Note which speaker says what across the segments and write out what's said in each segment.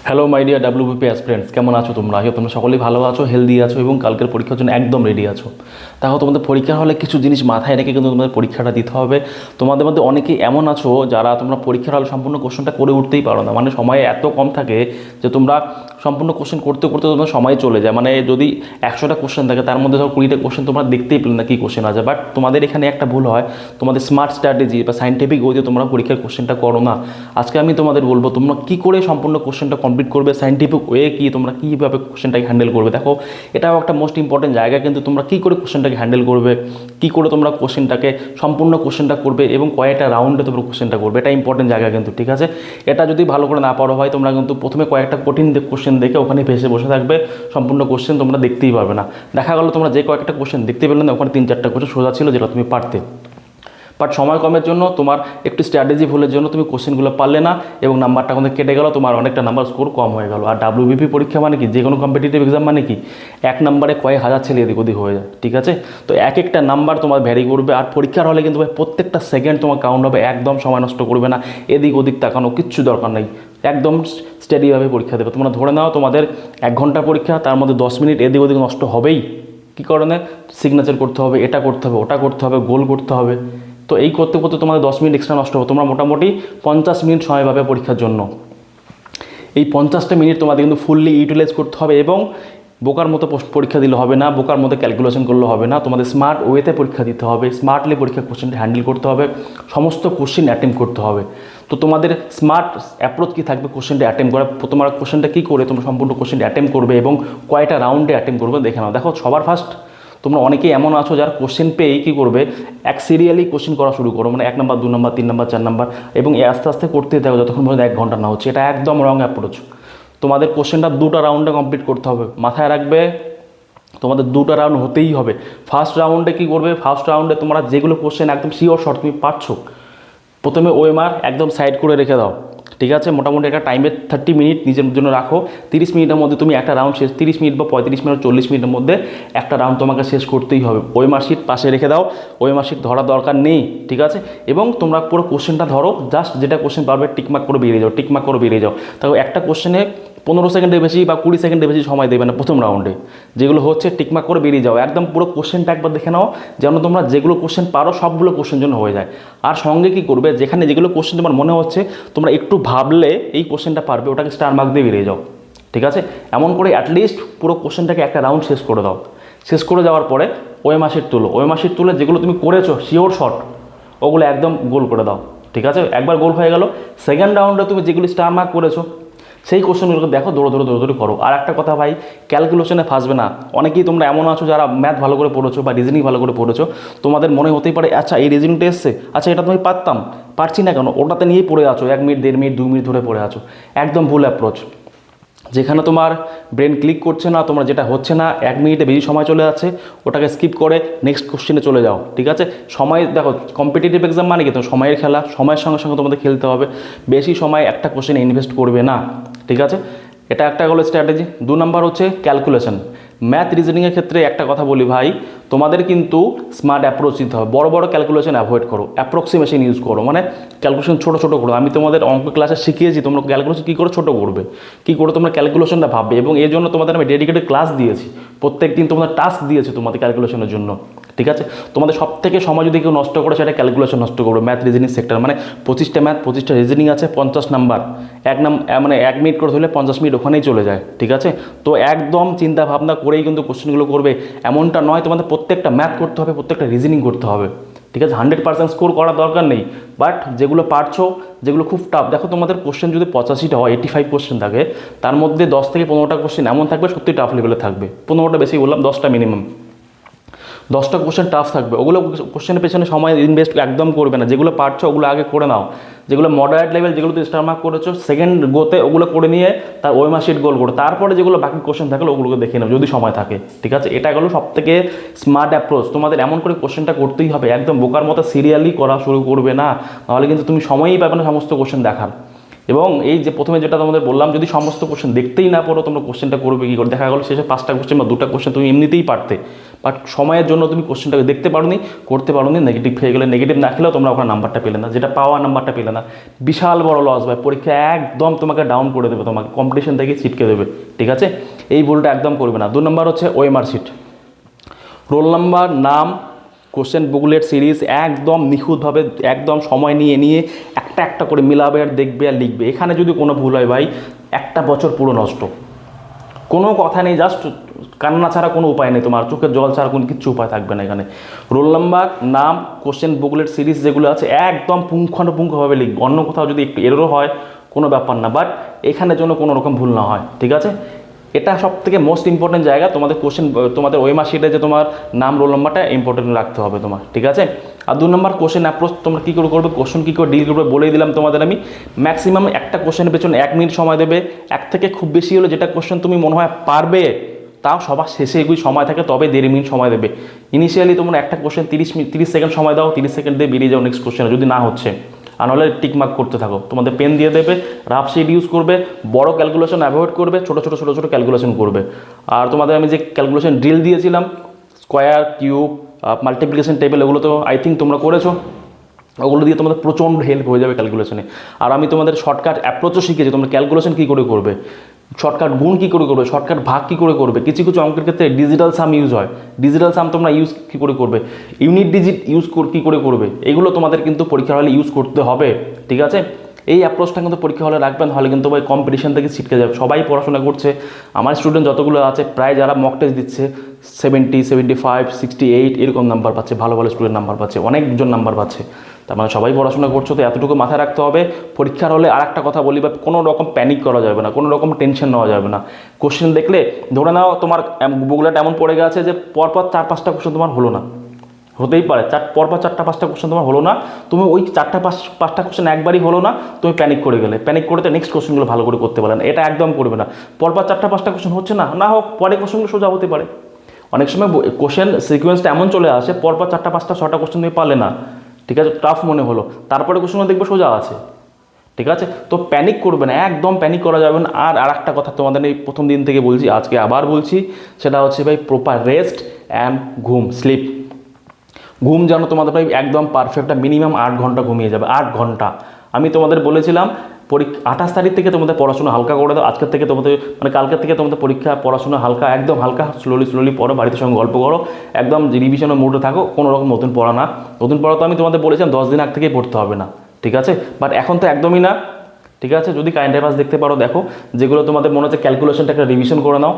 Speaker 1: Hello my dear WBP aspirants, কেমন আছো তোমরা? তোমরা সকলেই ভালো আছো, হেলদি আছো এবং কালকের পরীক্ষার জন্য একদম রেডি আছো। দেখো, তোমাদের পরীক্ষা হলে কিছু জিনিস মাথায় রেখে কিন্তু তোমাদের পরীক্ষাটা দিতে হবে। তোমাদের মধ্যে অনেকেই এমন আছো যারা তোমরা পরীক্ষার হলে সম্পূর্ণ কোশ্চেনটা করে উঠতেই পারো না, মানে সময় এত কম থাকে যে তোমরা সম্পূর্ণ কোশ্চেন করতে করতে তোমার সময় চলে যায়। মানে যদি 100টা কোশ্চেন থাকে তার মধ্যে ধরো 20টা কোশ্চেন তোমরা দেখতেই পেলে না কী কোশ্চেন আছে। বাট তোমাদের এখানে একটা ভুল হয়, তোমাদের স্মার্ট স্ট্র্যাটেজি বা সাইন্টিফিক ওয়েতে তোমরা পরীক্ষার কোশ্চেনটা করো না। আজকে আমি তোমাদের বলবো তোমরা কী করে সম্পূর্ণ কোশ্চেনটা কমপ্লিট করবে, সাইন্টিফিক ওয়ে কি, তোমরা কীভাবে কোশ্চেনটাকে হ্যান্ডেল করবে। দেখো, এটাও একটা মোস্ট ইম্পর্টেন্ট জায়গা, কিন্তু তোমরা কী করে কোশ্চেনটাকে হ্যান্ডেল করবে, কী করে তোমরা কোশ্চেনটাকে সম্পূর্ণ কোশ্চেনটা করবে এবং কয়েকটা রাউন্ডে তোমরা কোশ্চেনটা করবে, এটা ইম্পর্টেন্ট জায়গা কিন্তু। ঠিক আছে, এটা যদি ভালো করে না পারো ভাই, তোমরা কিন্তু প্রথমে কয়েকটা কঠিন কোশ্চেন দেখে ওখানে ভেসে বসে থাকবে, সম্পূর্ণ কোশ্চেন তোমরা দেখতেই পারবে না। দেখা গেলো তোমরা যে কয়েকটা কোশ্চেন দেখতে পেলে না, ওখানে 3-4টা কোশ্চেন সোজা ছিল যেটা তুমি পারতে, বাট সময় কমের জন্য, তোমার একটু স্ট্র্যাটেজি ভুলের জন্য তুমি কোশ্চেনগুলো পারলে না এবং নাম্বারটা কিন্তু কেটে গেল, তোমার অনেকটা নাম্বার স্কোর কম হয়ে গেল। আর ডাব্লিউবিপি পরীক্ষা মানে কি, যে কোনো কম্পিটিটিভ এক্সাম মানে কি, এক নাম্বারে কয়েক হাজার ছেলে এদিক ওদিক হয়ে যায়। ঠিক আছে, তো এক একটা নাম্বার তোমার ভ্যারি করবে। আর পরীক্ষার হলে কিন্তু ভাই প্রত্যেকটা সেকেন্ড তোমার কাউন্ট হবে, একদম সময় নষ্ট করবে না, এদিক ওদিক তাকানো কিচ্ছু দরকার নেই, একদম স্টেডিভাবে পরীক্ষা দেবে। তোমরা ধরে নাও তোমাদের 1 ঘন্টার পরীক্ষা, তার মধ্যে 10 মিনিট এদিক ওদিক নষ্ট হবেই। কী কারণে? সিগনেচার করতে হবে, এটা করতে হবে, ওটা করতে হবে, গোল করতে হবে। তো এই করতে করতে তোমাদের 10 মিনিট এক্সট্রা নষ্ট হবে। তোমরা মোটামুটি 50 মিনিট সময় পাবে পরীক্ষার জন্য। এই 50টা মিনিট তোমাদের কিন্তু ফুললি ইউটিলাইজ করতে হবে এবং বোকার মতো পরীক্ষা দিলে হবে না, বোকার মতো ক্যালকুলেশন করলে হবে না, তোমাদের স্মার্ট ওয়েতে পরীক্ষা দিতে হবে, স্মার্টলি পরীক্ষা কোশ্চেনটা হ্যান্ডেল করতে হবে, সমস্ত কোশ্চেন অ্যাটেম্প করতে হবে। তো তোমাদের স্মার্ট অ্যাপ্রোচ কী থাকবে কোশ্চেনটা অ্যাটেম্প করা, তোমার কোশ্চেনটা কী করে তোমরা সম্পূর্ণ কোশ্চেনটা অ্যাটেম্প করবে এবং কয়টা রাউন্ডে অ্যাটেম্প করবে দেখে নাও। দেখো, সবার ফার্স্ট তোমরা অনেকেই এমন আছো যারা কোশ্চেন পেয়েই কী করবে, এক সিরিয়ালি কোশ্চেন করা শুরু করো, মানে 1 নাম্বার, 2 নাম্বার, 3 নাম্বার, 4 নাম্বার এবং আস্তে আস্তে করতে থাকো যতক্ষণ পর্যন্ত 1 ঘন্টা না হচ্ছে। এটা একদম রং অ্যাপ্রোচ। তোমাদের কোশ্চেনটা 2টা রাউন্ডে কমপ্লিট করতে হবে, মাথায় রাখবে তোমাদের 2টা রাউন্ড হতেই হবে। ফার্স্ট রাউন্ডে কী করবে, ফার্স্ট রাউন্ডে তোমরা যেগুলো কোশ্চেন একদম শিওর শর্ট তুমি পারছো, প্রথমে ওএমআর একদম সাইড করে রেখে দাও। ঠিক আছে, মোটামুটি একটা টাইমের 30 মিনিট নিজের জন্য রাখো। 30 মিনিটের মধ্যে তুমি একটা রাউন্ড শেষ, 30 মিনিট বা 35 মিনিট, 40 মিনিটের মধ্যে একটা রাউন্ড তোমাকে শেষ করতেই হবে। ওএমআর শিট পাশে রেখে দাও, ওএমআর শিট ধরার দরকার নেই। ঠিক আছে, এবং তোমরা পুরো কোশ্চেনটা ধরো, জাস্ট যেটা কোশ্চেন পারবে টিকমার্ক করে বেরিয়ে যাও, টিকমার্ক করে বেরিয়ে যাও। তাও একটা কোশ্চেনে 15 সেকেন্ডের বেশি বা 20 সেকেন্ডের বেশি সময় দেবে না প্রথম রাউন্ডে। যেগুলো হচ্ছে টিকমার্ক করে বেরিয়ে যাও, একদম পুরো কোশ্চেনটা একবার দেখে নাও, যেন তোমরা যেগুলো কোশ্চেন পারো সবগুলো কোশ্চেন জন্য হয়ে যায়। আর সঙ্গে কী করবে, যেখানে যেগুলো কোশ্চেন তোমার মনে হচ্ছে তোমরা একটু ভাবলে এই কোশ্চেনটা পারবে, ওটাকে স্টার মার্ক দিয়ে বেরিয়ে যাও। ঠিক আছে, এমন করে অ্যাটলিস্ট পুরো কোশ্চেনটাকে একটা রাউন্ড শেষ করে দাও। শেষ করে যাওয়ার পরে ওএমআর শিট তুলো, ওএমআর শিট তুলে যেগুলো তুমি করেছো শিওর শর্ট, ওগুলো একদম গোল করে দাও। ঠিক আছে, একবার গোল হয়ে গেল। সেকেন্ড রাউন্ডে তুমি যেগুলি স্টার মার্ক করেছো সেই কোশ্চেনগুলোকে দেখো, দৌড়ে করো। আর একটা কথা ভাই, ক্যালকুলেশনে ফাঁসবে না। অনেকেই তোমরা এমন আছো যারা ম্যাথ ভালো করে পড়েছো বা রিজনিং ভালো করে পড়েছো, তোমাদের মনে হতেই পারে আচ্ছা এই রিজনিংটা এসছে, আচ্ছা এটা তুমি পারতাম, পারছি না কেন, ওটাতে নিয়েই পড়ে আছো, 1 মিনিট, 1.5 মিনিট, 2 মিনিট ধরে পড়ে আছো। একদম ভুল অ্যাপ্রোচ। যেখানে তোমার ব্রেন ক্লিক করছে না, তোমার যেটা হচ্ছে না, 1 মিনিটে বেশি সময় চলে যাচ্ছে, ওটাকে স্কিপ করে নেক্সট কোশ্চেনে চলে যাও। ঠিক আছে, সময় দেখো, কম্পিটিটিভ এক্সাম মানে কি, তো সময়ের খেলা, সময়ের সঙ্গে সঙ্গে তোমাদের খেলতে হবে, বেশি সময় একটা কোশ্চেনে ইনভেস্ট করবে না। ঠিক আছে, এটা একটা হলো স্ট্র্যাটেজি। 2 নাম্বার হচ্ছে ক্যালকুলেশন। ম্যাথ রিজনিংয়ের ক্ষেত্রে একটা কথা বলি ভাই, তোমাদের কিন্তু স্মার্ট অ্যাপ্রোচ দিতে হবে। বড় বড় ক্যালকুলেশন অ্যাভয়েড করো, অ্যাপ্রক্সিমেশন ইউজ করো, মানে ক্যালকুলেশন ছোটো ছোটো করো। আমি তোমাদের অঙ্ক ক্লাসে শিখিয়েছি তোমরা ক্যালকুলেশন কী করে ছোটো করবে, কী করে তোমরা ক্যালকুলেশনটা ভাববে, এবং এই জন্য তোমাদের আমি ডেডিকেটেড ক্লাস দিয়েছি, প্রত্যেক দিন তোমাদের টাস্ক দিয়েছি তোমাদের ক্যালকুলেশনের জন্য। ঠিক আছে, তোমাদের সব থেকে সময় যদি কেউ নষ্ট করে সেটা ক্যালকুলেশন নষ্ট করবে। ম্যাথ রিজনিং সেক্টর মানে 25টা ম্যাথ, 25টা রিজনিং আছে, 50 নাম্বার, মানে 1 মিনিট করে ধরলে 50 মিনিট ওখানেই চলে যায়। ঠিক আছে, তো একদম চিন্তা ভাবনা করেই কিন্তু কোশ্চেনগুলো করবে, এমনটা নয় তোমাদের প্রত্যেকটা ম্যাথ করতে হবে, প্রত্যেকটা রিজনিং করতে হবে। ঠিক আছে, 100% স্কোর করার দরকার নেই, বাট যেগুলো পারছো, যেগুলো খুব টাফ, দেখো তোমাদের কোশ্চেন যদি 85টা হয়, 85 কোশ্চেন থাকে, তার মধ্যে 10 থেকে 15টা কোশ্চেন এমন থাকবে সত্যি টাফ লেভেলে থাকবে, 15টা বেশি বললাম, 10টা মিনিমাম, 10টা কোশ্চেন টাফ থাকবে। ওগুলো কোশ্চেনের পেছনে সময় ইনভেস্ট একদম করবে না, যেগুলো পারছো ওগুলো আগে করে নাও, যেগুলো মডারেট লেভেল, যেগুলো তুমি স্টার মার্ক করেছো সেকেন্ড গোতে, ওগুলো করে নিয়ে তার ওএমআর শিট গোল করো, তারপরে যেগুলো বাকি কোশ্চেন থাকলে ওগুলোকে দেখে নাও যদি সময় থাকে। ঠিক আছে, এটা গেলো সব থেকে স্মার্ট অ্যাপ্রোচ। তোমাদের এমন করে কোশ্চেনটা করতেই হবে, একদম বোকার মতো সিরিয়ালি করা শুরু করবে না, নাহলে কিন্তু তুমি সময়ই পাবে না সমস্ত কোশ্চেন দেখার। এবং এই যে প্রথমে যেটা তোমাদের বললাম, যদি সমস্ত কোশ্চেন দেখতেই না পারো তোমরা কোশ্চেনটা করবে কী করে? দেখা গেলো শেষে 5টা কোশ্চেন বা 2টা কোশ্চেন তুমি এমনিতেই পারতে, বাট সময়ের জন্য তুমি কোশ্চেনটাকে দেখতে পারোনি, করতে পারোনি, নেগেটিভ হয়ে গেলে। নেগেটিভ না খেলেও তোমরা ওখানে নাম্বারটা পেলে না, যেটা পাওয়া নাম্বারটা পেলে না, বিশাল বড় লস ভাই। পরীক্ষা একদম তোমাকে ডাউন করে দেবে, তোমাকে কম্পিটিশন থেকে ছিটকে দেবে, ঠিক আছে? এই ভুলটা একদম করবে না। 2 নম্বর হচ্ছে ওএমআর শিট, রোল নাম্বার, নাম, কোশ্চেন বুকলেট সিরিজ একদম নিখুঁতভাবে একদম সময় নিয়ে নিয়ে একটা একটা করে মিলাবে আর দেখবে আর লিখবে। এখানে যদি কোনো ভুল হয় ভাই, একটা বছর পুরো নষ্ট, কোনো কথা নেই, জাস্ট কান্না ছাড়া কোনো উপায় নেই, তোমার চোখের জল ছাড়া কোনো কিচ্ছু উপায় থাকবে না এখানে। রোল নাম্বার, নাম, কোশ্চেন বুকলেট সিরিজ যেগুলো আছে একদম পুঙ্খানুপুঙ্খভাবে লিখবে। অন্য কোথাও যদি একটু এররও হয় কোনো ব্যাপার না, বাট এখানে যেন কোনো রকম ভুল না হয়, ঠিক আছে? এটা সব থেকে মোস্ট ইম্পর্টেন্ট জায়গা তোমাদের কোশ্চেন, তোমাদের ওএমআর শিটে যে তোমার নাম রোল নাম্বারটা ইম্পর্টেন্ট রাখতে হবে তোমার, ঠিক আছে? আর 2 নম্বর কোশ্চেন অ্যাপ্রোচ তোমরা কী করে করবে, কোশ্চেন কী করে ডিল করবে বলেই দিলাম তোমাদের আমি। ম্যাক্সিমাম একটা কোশ্চেনের পেছনে 1 মিনিট সময় দেবে, এক থেকে খুব বেশি হলে যেটা কোশ্চেন তুমি মনে হয় পারবে, তাও সবার শেষে এগুলি সময় থাকে, তবে 1.5 মিনিট সময় দেবে। ইনিশিয়ালি তোমরা একটা কোশ্চেন 30 সেকেন্ড সময় দাও, 30 সেকেন্ড দিয়ে বেরিয়ে যাও নেক্সট কোশ্চেনে, যদি না হচ্ছে। আর নাহলে টিক মার্ক করতে থাকো, তোমাদের পেন দিয়ে দেবে, রাফ শিট ইউজ করবে, বড় ক্যালকুলেশন অ্যাভয়েড করবে, ছোটো ছোটো ক্যালকুলেশন করবে। আর তোমাদের আমি যে ক্যালকুলেশন ড্রিল দিয়েছিলাম, স্কোয়ার, কিউব, মাল্টিপ্লিকেশন টেবিল, এগুলো তো আই থিঙ্ক তোমরা করেছো, ওগুলো দিয়ে তোমাদের প্রচণ্ড হেল্প হয়ে যাবে ক্যালকুলেশনে। আর আমি তোমাদের শর্টকাট অ্যাপ্রোচও শিখেছি, তোমরা ক্যালকুলেশন কী করে করবে, শর্টকাট গুণ কী করে করবে, শর্টকাট ভাগ কী করে করবে। কিছু কিছু অঙ্কের ক্ষেত্রে ডিজিটাল সাম ইউজ হয়, ডিজিটাল সাম তোমরা ইউজ কী করে করবে, ইউনিট ডিজিট ইউজ কী করে করবে, এগুলো তোমাদের কিন্তু পরীক্ষার হলে ইউজ করতে হবে, ঠিক আছে? এই অ্যাপ্রোচটা কিন্তু পরীক্ষা হলে রাখবেন, তাহলে কিন্তু ভাই কম্পিটিশন থেকে ছিটকে যাবে। সবাই পড়াশোনা করছে, আমার স্টুডেন্ট যতগুলো আছে প্রায় যারা মক টেস্ট দিচ্ছে 70, 75, 68 এরকম নাম্বার পাচ্ছে, ভালো ভালো স্টুডেন্ট নাম্বার পাচ্ছে, অনেকজন নাম্বার পাচ্ছে। তার মানে সবাই পড়াশোনা করছো, তো এতটুকু মাথায় রাখতে হবে। পরীক্ষার হলে আর একটা কথা বলি, বা কোনো রকম প্যানিক করা যাবে না, কোনো রকম টেনশন নেওয়া যাবে না। কোশ্চেন দেখলে ধরে নাও তোমার বুকলেট এমন পড়ে গেছে যে পরপর 4-5টা কোশ্চেন তোমার হলো না, হতেই পারে পরপর 4টা-5টা কোশ্চেন তোমার হলো না, তুমি ওই 4টা-5টা কোশ্চেন একবারই হলো না, তুমি প্যানিক করে গেলে, প্যানিক করতে নেক্সট কোশ্চেনগুলো ভালো করে করতে পারে না, এটা একদম করবে না। পরপর 4টা-5টা কোশ্চেন হচ্ছে না, না হোক, পরে কোশ্চেনগুলো সোজা হতে পারে। অনেক সময় কোশ্চেন সিকোয়েন্সটা এমন চলে আসে, পরপর 4টা-5টা-6টা কোশ্চেন তুমি পারলে না, ঠিক আছে, টাফ মনে হলো, তারপরে কোশ্চেনগুলো দেখবে সোজা আছে, ঠিক আছে? তো প্যানিক করবে না, একদম প্যানিক করা যাবে না। আর একটা কথা তোমাদের এই প্রথম দিন থেকে বলছি, আজকে আবার বলছি, সেটা হচ্ছে ভাই প্রপার রেস্ট অ্যান্ড ঘুম, স্লিপ। ঘুম যেন তোমাদের ভাই একদম পারফেক্ট, মিনিমাম 8 ঘন্টা ঘুমিয়ে যাবে, 8 ঘন্টা। আমি তোমাদের বলেছিলাম 28 তারিখ থেকে তোমাদের পড়াশোনা হালকা করে দাও, আজকের থেকে তোমাদের মানে কালকের থেকে তোমাদের পরীক্ষা, পড়াশোনা হালকা, একদম হালকা, স্লোলি পড়ো, বাড়িতে সঙ্গে গল্প করো, একদম রিভিশনের মোডে থাকো, কোনো রকম নতুন পড়া না। নতুন পড়া তো আমি তোমাদের বলেছিলাম 10 দিন আগ থেকেই পড়তে হবে না, ঠিক আছে? বাট এখন তো একদমই না, ঠিক আছে? যদি কারেন্ট অ্যাফেয়ার্স দেখতে পারো দেখো, যেগুলো তোমাদের মনে হচ্ছে ক্যালকুলেশনটা একটা রিভিশন করে নাও,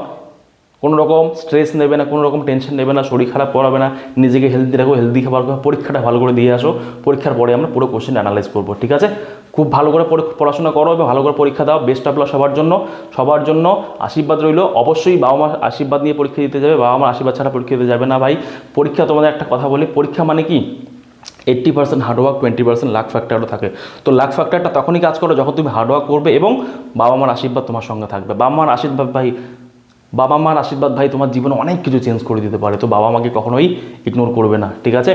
Speaker 1: কোনো রকম স্ট্রেস নেবে না, কোনো রকম টেনশন নেবে না, শরীর খারাপ করাবে না, নিজেকে হেলদি রাখো, হেলদি খাবার খাও, পরীক্ষাটা ভালো করে দিয়ে আসো, পরীক্ষার পরে আমরা পুরো কোশ্চেন অ্যানালাইজ করবো, ঠিক আছে? খুব ভালো করে পড়াশোনা করো এবং ভালো করে পরীক্ষা দাও। বেস্ট অফ লাক সবার জন্য আশীর্বাদ রইল। অবশ্যই বাবা মার আশীর্বাদ নিয়ে পরীক্ষা দিতে যাবে, বাবা মার আশীর্বাদ ছাড়া পরীক্ষা দিতে যাবে না ভাই। পরীক্ষা তোমাদের একটা কথা বলি, পরীক্ষা মানে কি 80% হার্ডওয়ার্ক, 20% লাক ফ্যাক্টরও থাকে। তো লাক ফ্যাক্টরটা তখনই কাজ করো যখন তুমি হার্ডওয়ার্ক করবে এবং বাবা মার আশীর্বাদ তোমার সঙ্গে থাকবে। বাবা মার আশীর্বাদ ভাই তোমার জীবনে অনেক কিছু চেঞ্জ করে দিতে পারে। তো বাবা মাকে কখনোই ইগনোর করবে না, ঠিক আছে?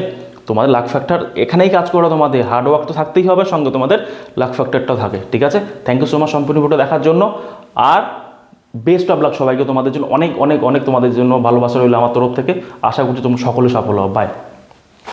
Speaker 1: তোমাদের লাক ফ্যাক্টর এখানেই কাজ করো, তোমাদের হার্ডওয়ার্ক তো থাকতেই হবে, সঙ্গে তোমাদের লাক ফ্যাক্টরটাও থাকে, ঠিক আছে? থ্যাংক ইউ সো মাচ সম্পূর্ণ ভিডিও দেখার জন্য। আর বেস্ট অফ লাক সবাইকে, তোমাদের জন্য অনেক অনেক অনেক তোমাদের জন্য ভালোবাসা রইল আমার তরফ থেকে। আশা করছি তোমরা সকলে সফল হবে। বাই।